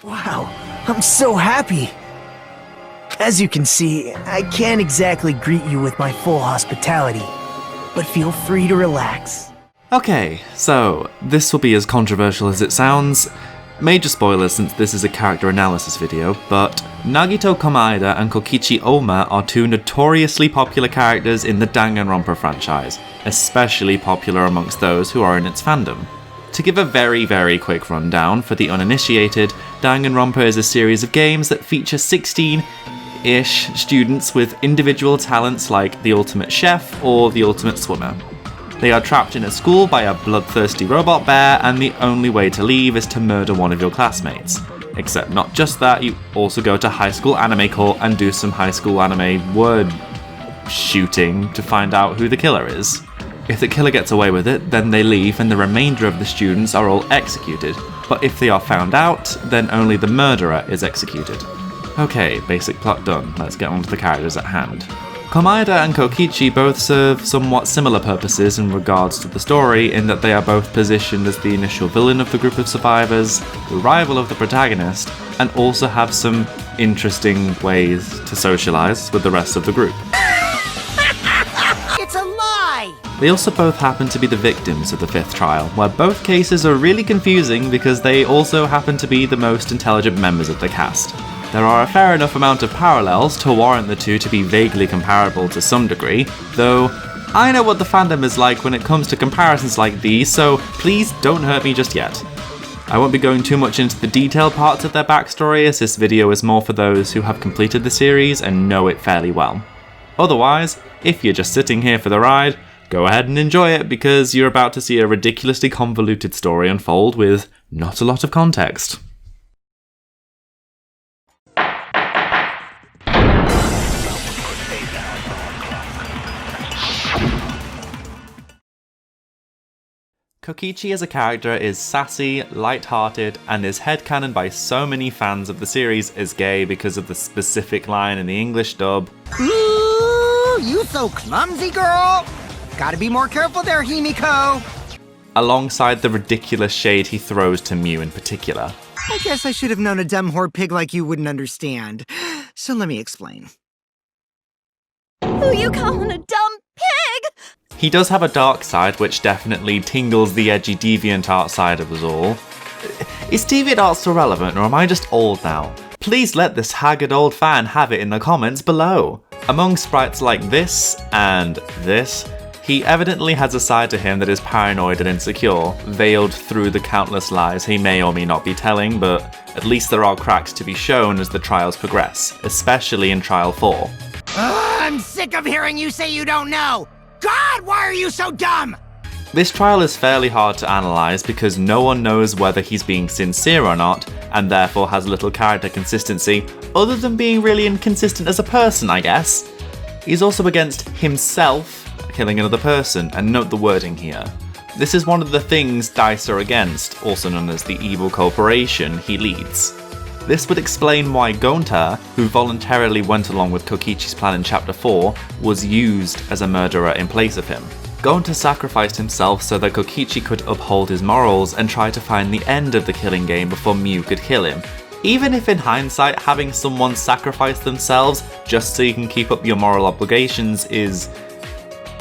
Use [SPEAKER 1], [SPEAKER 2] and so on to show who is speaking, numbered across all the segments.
[SPEAKER 1] Wow, I'm so happy. As you can see, I can't exactly greet you with my full hospitality, but feel free to relax.
[SPEAKER 2] Okay, so this will be as controversial as it sounds. Major spoilers since this is a character analysis video, but Nagito Komaeda and Kokichi Ouma are two notoriously popular characters in the Danganronpa franchise, especially popular amongst those who are in its fandom. To give a very, very quick rundown for the uninitiated, Danganronpa is a series of games that feature 16-ish students with individual talents like the ultimate chef or the ultimate swimmer. They are trapped in a school by a bloodthirsty robot bear, and the only way to leave is to murder one of your classmates. Except not just that, you also go to high school anime court and do some high school anime word shooting to find out who the killer is. If the killer gets away with it, then they leave and the remainder of the students are all executed. But if they are found out, then only the murderer is executed. Okay, basic plot done, let's get on to the characters at hand. Komaeda and Kokichi both serve somewhat similar purposes in regards to the story, in that they are both positioned as the initial villain of the group of survivors, the rival of the protagonist, and also have some interesting ways to socialize with the rest of the group.
[SPEAKER 3] It's a lie!
[SPEAKER 2] They also both happen to be the victims of the fifth trial, where both cases are really confusing because they also happen to be the most intelligent members of the cast. There are a fair enough amount of parallels to warrant the two to be vaguely comparable to some degree, though I know what the fandom is like when it comes to comparisons like these, so please don't hurt me just yet. I won't be going too much into the detailed parts of their backstory, as this video is more for those who have completed the series and know it fairly well. Otherwise, if you're just sitting here for the ride, go ahead and enjoy it, because you're about to see a ridiculously convoluted story unfold with not a lot of context. Kokichi as a character is sassy, light-hearted, and is headcanoned by so many fans of the series as gay because of the specific line in the English dub.
[SPEAKER 3] Ooh, you so clumsy, girl! Gotta be more careful there, Himiko!
[SPEAKER 2] Alongside the ridiculous shade he throws to Mew in particular.
[SPEAKER 3] I guess I should have known a dumb whore pig like you wouldn't understand. So let me explain.
[SPEAKER 4] Who you calling a dumb pig?
[SPEAKER 2] He does have a dark side, which definitely tingles the edgy deviant art side of us all. Is deviant art still relevant, or am I just old now? Please let this haggard old fan have it in the comments below. Among sprites like this and this, he evidently has a side to him that is paranoid and insecure, veiled through the countless lies he may or may not be telling, but at least there are cracks to be shown as the trials progress, especially in Trial 4.
[SPEAKER 3] I'm sick of hearing you say you don't know! God, why are you so dumb?
[SPEAKER 2] This trial is fairly hard to analyse because no one knows whether he's being sincere or not, and therefore has little character consistency, other than being really inconsistent as a person, I guess. He's also against himself killing another person, and note the wording here. This is one of the things DICE are against, also known as the evil corporation he leads. This would explain why Gonta, who voluntarily went along with Kokichi's plan in Chapter 4, was used as a murderer in place of him. Gonta sacrificed himself so that Kokichi could uphold his morals and try to find the end of the killing game before Mew could kill him. Even if in hindsight having someone sacrifice themselves just so you can keep up your moral obligations is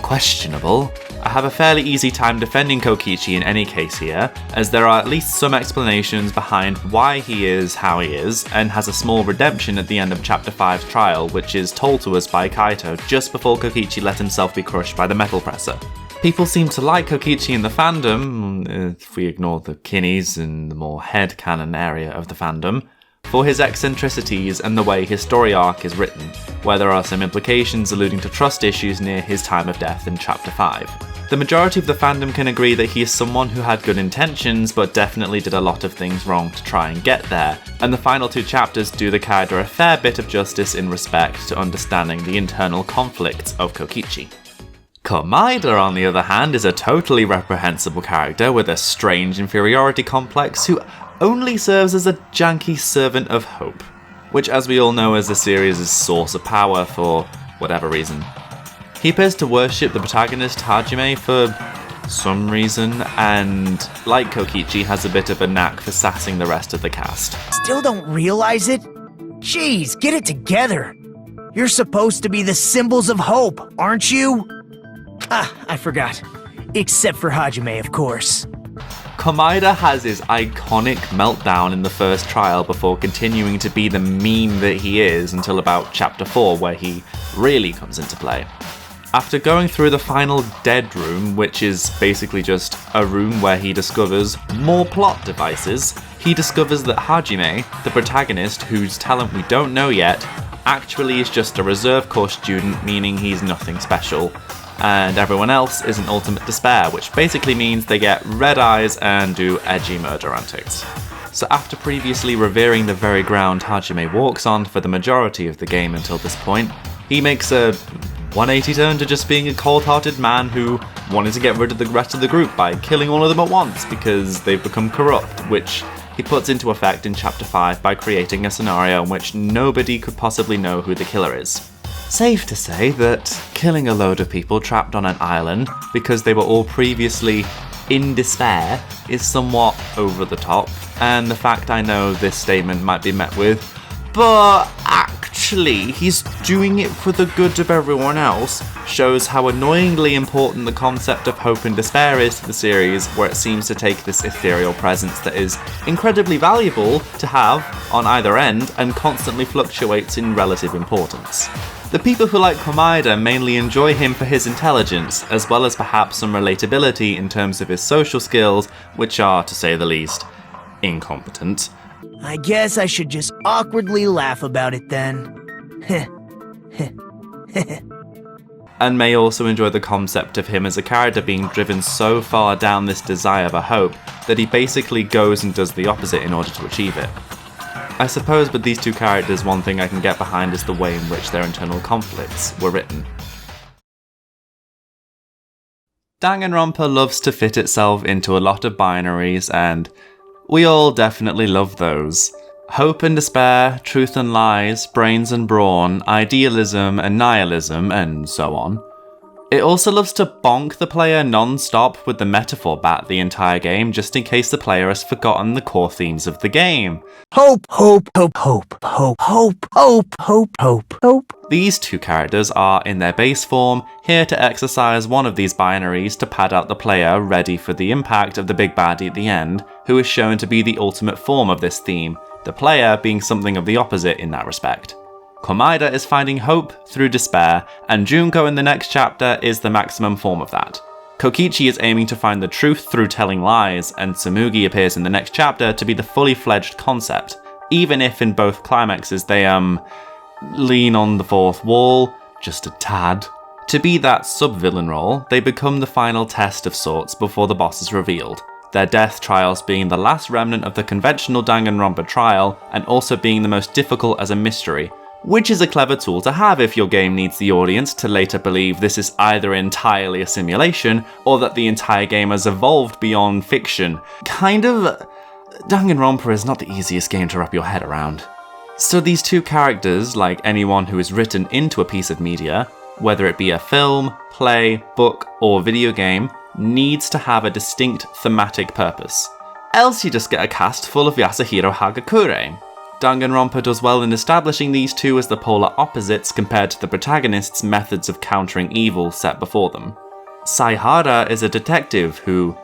[SPEAKER 2] questionable, I have a fairly easy time defending Kokichi in any case here, as there are at least some explanations behind why he is how he is, and has a small redemption at the end of Chapter 5's trial, which is told to us by Kaito just before Kokichi let himself be crushed by the metal presser. People seem to like Kokichi in the fandom, if we ignore the kinnies and the more headcanon area of the fandom, for his eccentricities and the way his story arc is written, where there are some implications alluding to trust issues near his time of death in Chapter 5. The majority of the fandom can agree that he is someone who had good intentions, but definitely did a lot of things wrong to try and get there, and the final two chapters do the character a fair bit of justice in respect to understanding the internal conflicts of Kokichi. Komaeda, on the other hand, is a totally reprehensible character with a strange inferiority complex who only serves as a janky servant of hope, which, as we all know, is the series' source of power for whatever reason. He appears to worship the protagonist Hajime for some reason, and like Kokichi, has a bit of a knack for sassing the rest of the cast.
[SPEAKER 1] Still don't realize it? Jeez, get it together. You're supposed to be the symbols of hope, aren't you? Ah, I forgot. Except for Hajime, of course.
[SPEAKER 2] Komaeda has his iconic meltdown in the first trial before continuing to be the meme that he is until about chapter 4, where he really comes into play. After going through the final dead room, which is basically just a room where he discovers more plot devices, he discovers that Hajime, the protagonist whose talent we don't know yet, actually is just a reserve corps student, meaning he's nothing special. And everyone else is an ultimate despair, which basically means they get red eyes and do edgy murder antics. So after previously revering the very ground Hajime walks on for the majority of the game until this point, he makes a 180 turn to just being a cold-hearted man who wanted to get rid of the rest of the group by killing all of them at once because they've become corrupt, which he puts into effect in chapter 5 by creating a scenario in which nobody could possibly know who the killer is. Safe to say that killing a load of people trapped on an island because they were all previously in despair is somewhat over the top, and the fact I know this statement might be met with, but actually he's doing it for the good of everyone else, shows how annoyingly important the concept of hope and despair is to the series, where it seems to take this ethereal presence that is incredibly valuable to have on either end and constantly fluctuates in relative importance. The people who like Komaeda mainly enjoy him for his intelligence, as well as perhaps some relatability in terms of his social skills, which are, to say the least, incompetent.
[SPEAKER 1] I guess I should just awkwardly laugh about it then.
[SPEAKER 2] And may also enjoy the concept of him as a character being driven so far down this desire for hope that he basically goes and does the opposite in order to achieve it. I suppose with these two characters, one thing I can get behind is the way in which their internal conflicts were written. Danganronpa loves to fit itself into a lot of binaries, and we all definitely love those. Hope and despair, truth and lies, brains and brawn, idealism and nihilism, and so on. It also loves to bonk the player non-stop with the metaphor bat the entire game, just in case the player has forgotten the core themes of the game.
[SPEAKER 1] Hope, hope, hope, hope, hope, hope, hope, hope, hope, hope.
[SPEAKER 2] These two characters are, in their base form, here to exercise one of these binaries to pad out the player ready for the impact of the big baddie at the end, who is shown to be the ultimate form of this theme, the player being something of the opposite in that respect. Komaeda is finding hope through despair, and Junko in the next chapter is the maximum form of that. Kokichi is aiming to find the truth through telling lies, and Tsumugi appears in the next chapter to be the fully fledged concept, even if in both climaxes they, lean on the fourth wall, just a tad. To be that sub-villain role, they become the final test of sorts before the boss is revealed, their death trials being the last remnant of the conventional Danganronpa trial, and also being the most difficult as a mystery, which is a clever tool to have if your game needs the audience to later believe this is either entirely a simulation, or that the entire game has evolved beyond fiction. Danganronpa is not the easiest game to wrap your head around. So these two characters, like anyone who is written into a piece of media, whether it be a film, play, book, or video game, needs to have a distinct thematic purpose. Else you just get a cast full of Yasuhiro Hagakure. Danganronpa does well in establishing these two as the polar opposites compared to the protagonist's methods of countering evil set before them. Saihara is a detective who,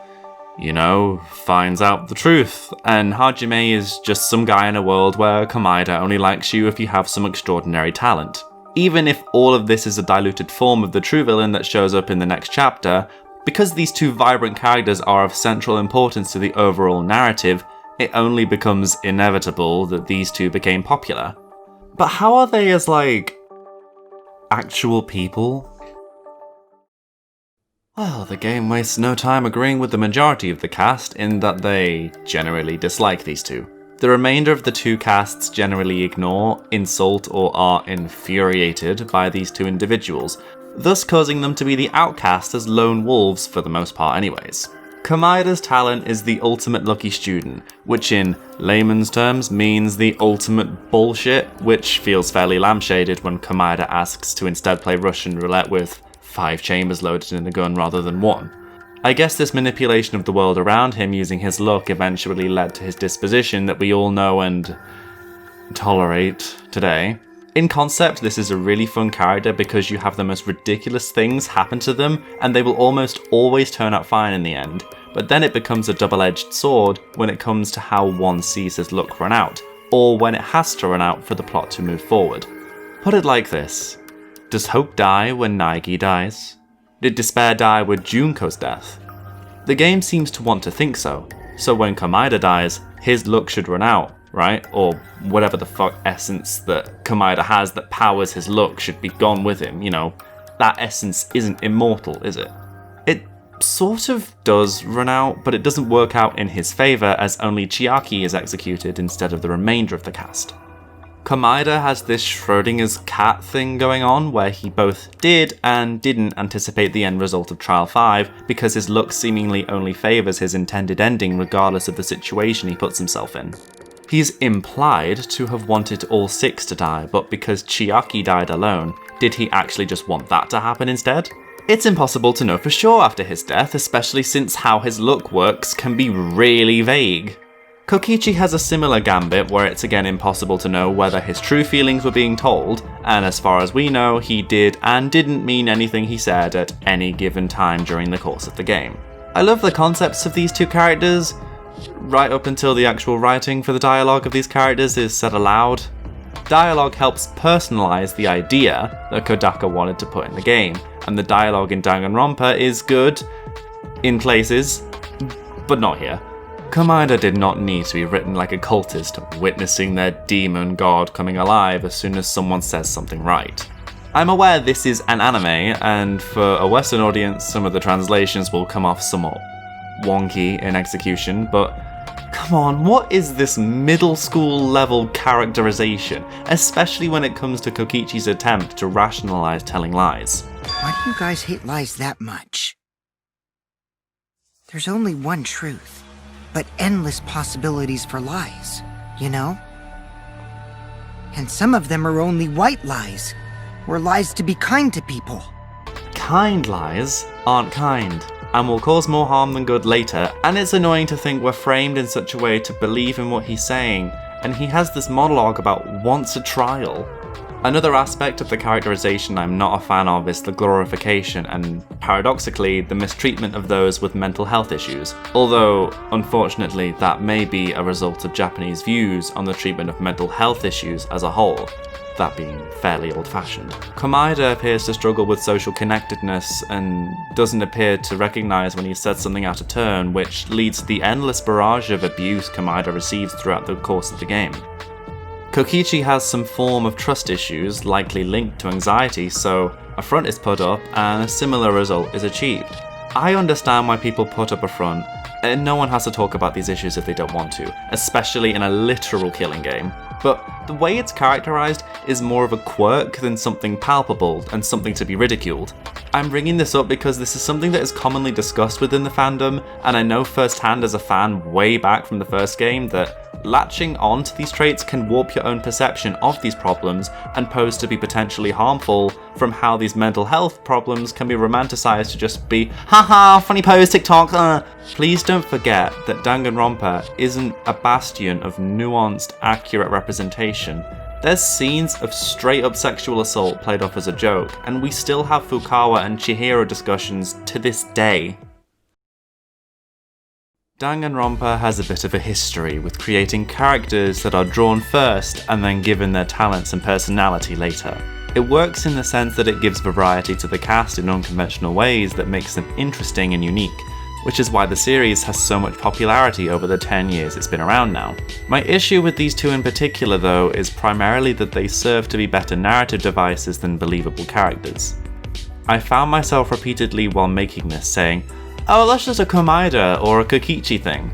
[SPEAKER 2] finds out the truth, and Hajime is just some guy in a world where Komaeda only likes you if you have some extraordinary talent. Even if all of this is a diluted form of the true villain that shows up in the next chapter, because these two vibrant characters are of central importance to the overall narrative, it only becomes inevitable that these two became popular. But how are they as, actual people? Well, the game wastes no time agreeing with the majority of the cast in that they generally dislike these two. The remainder of the two casts generally ignore, insult, or are infuriated by these two individuals, thus causing them to be the outcast as lone wolves for the most part anyways. Komaeda's talent is the ultimate lucky student, which in layman's terms means the ultimate bullshit, which feels fairly lampshaded when Komaeda asks to instead play Russian roulette with 5 chambers loaded in a gun rather than 1. I guess this manipulation of the world around him using his look eventually led to his disposition that we all know and tolerate today. In concept, this is a really fun character because you have the most ridiculous things happen to them and they will almost always turn out fine in the end, but then it becomes a double-edged sword when it comes to how one sees his look run out, or when it has to run out for the plot to move forward. Put it like this: does hope die when Naegi dies? Did despair die with Junko's death? The game seems to want to think so when Komaeda dies, his look should run out, right? Or whatever the fuck essence that Komaeda has that powers his look should be gone with him, you know. That essence isn't immortal, is it? It sort of does run out, but it doesn't work out in his favour as only Chiaki is executed instead of the remainder of the cast. Komaeda has this Schrodinger's cat thing going on where he both did and didn't anticipate the end result of Trial 5 because his look seemingly only favours his intended ending regardless of the situation he puts himself in. He's implied to have wanted all 6 to die, but because Chiaki died alone, did he actually just want that to happen instead? It's impossible to know for sure after his death, especially since how his look works can be really vague. Kokichi has a similar gambit where it's again impossible to know whether his true feelings were being told, and as far as we know, he did and didn't mean anything he said at any given time during the course of the game. I love the concepts of these two characters, right up until the actual writing for the dialogue of these characters is said aloud. Dialogue helps personalize the idea that Kodaka wanted to put in the game, and the dialogue in Danganronpa is good in places, but not here. Komaeda did not need to be written like a cultist, witnessing their demon god coming alive as soon as someone says something right. I'm aware this is an anime, and for a Western audience, some of the translations will come off somewhat wonky in execution, but come on, what is this middle school level characterization, especially when it comes to Kokichi's attempt to rationalize telling lies?
[SPEAKER 3] Why do you guys hate lies that much? There's only one truth, but endless possibilities for lies, you know? And some of them are only white lies, or lies to be kind to people.
[SPEAKER 2] Kind lies aren't kind, and will cause more harm than good later, and it's annoying to think we're framed in such a way to believe in what he's saying, and he has this monologue about wants a trial. Another aspect of the characterization I'm not a fan of is the glorification and, paradoxically, the mistreatment of those with mental health issues, although, unfortunately, that may be a result of Japanese views on the treatment of mental health issues as a whole, that being fairly old-fashioned. Komaeda appears to struggle with social connectedness and doesn't appear to recognise when he said something out of turn, which leads to the endless barrage of abuse Komaeda receives throughout the course of the game. Kokichi has some form of trust issues, likely linked to anxiety, so a front is put up and a similar result is achieved. I understand why people put up a front, and no one has to talk about these issues if they don't want to, especially in a literal killing game. But the way it's characterized is more of a quirk than something palpable and something to be ridiculed. I'm bringing this up because this is something that is commonly discussed within the fandom, and I know firsthand as a fan way back from the first game that latching on to these traits can warp your own perception of these problems and pose to be potentially harmful, from how these mental health problems can be romanticized to just be haha, funny pose, TikTok. Please don't forget that Danganronpa isn't a bastion of nuanced, accurate representation. There's scenes of straight up sexual assault played off as a joke, and we still have Fukawa and Chihiro discussions to this day. Danganronpa has a bit of a history with creating characters that are drawn first and then given their talents and personality later. It works in the sense that it gives variety to the cast in unconventional ways that makes them interesting and unique, which is why the series has so much popularity over the 10 years it's been around now. My issue with these two in particular though is primarily that they serve to be better narrative devices than believable characters. I found myself repeatedly while making this saying, oh, that's just a Komaeda or a Kokichi thing.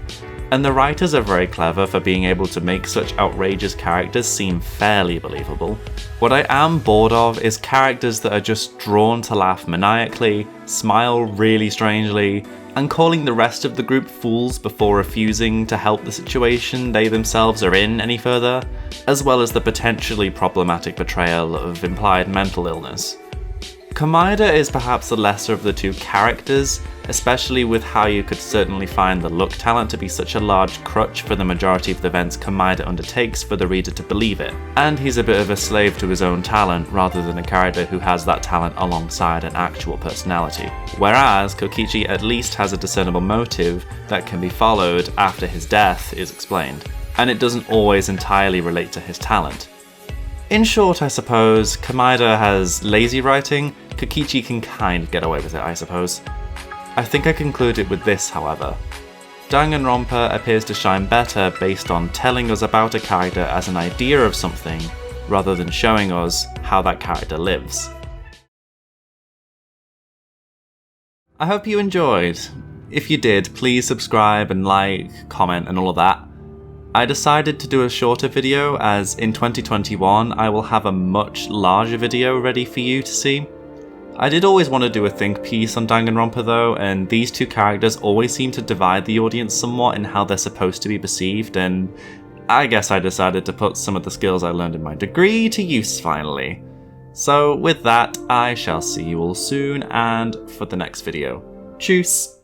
[SPEAKER 2] And the writers are very clever for being able to make such outrageous characters seem fairly believable. What I am bored of is characters that are just drawn to laugh maniacally, smile really strangely, and calling the rest of the group fools before refusing to help the situation they themselves are in any further, as well as the potentially problematic portrayal of implied mental illness. Komaeda is perhaps the lesser of the two characters, especially with how you could certainly find the look talent to be such a large crutch for the majority of the events Komaeda undertakes for the reader to believe it. And he's a bit of a slave to his own talent rather than a character who has that talent alongside an actual personality. Whereas Kokichi at least has a discernible motive that can be followed after his death is explained, and it doesn't always entirely relate to his talent. In short, I suppose, Komaeda has lazy writing, Kokichi can kind of get away with it, I suppose. I think I concluded with this, however. Danganronpa appears to shine better based on telling us about a character as an idea of something, rather than showing us how that character lives. I hope you enjoyed. If you did, please subscribe and like, comment and all of that. I decided to do a shorter video as in 2021 I will have a much larger video ready for you to see. I did always want to do a think piece on Danganronpa though, and these two characters always seem to divide the audience somewhat in how they're supposed to be perceived, and I guess I decided to put some of the skills I learned in my degree to use finally. So with that, I shall see you all soon and for the next video. Tschüss!